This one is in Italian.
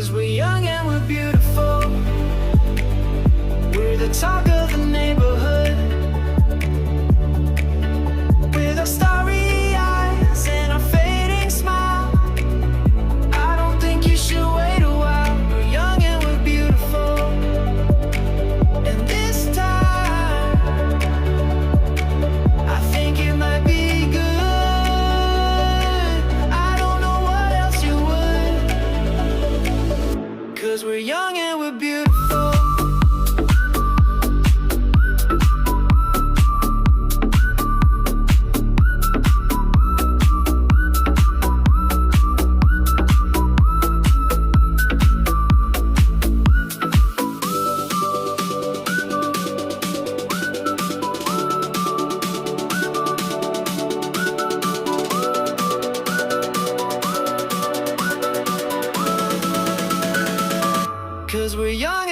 'Cause we're young and we're beautiful. We're the talk of the neighborhood. With our starry eyes and our fading smile, I don't think you should wait a while. We're young and we're beautiful. And this time, I think it might be good. I don't know what else you would. 'Cause we're young and we're beautiful. Cause we're young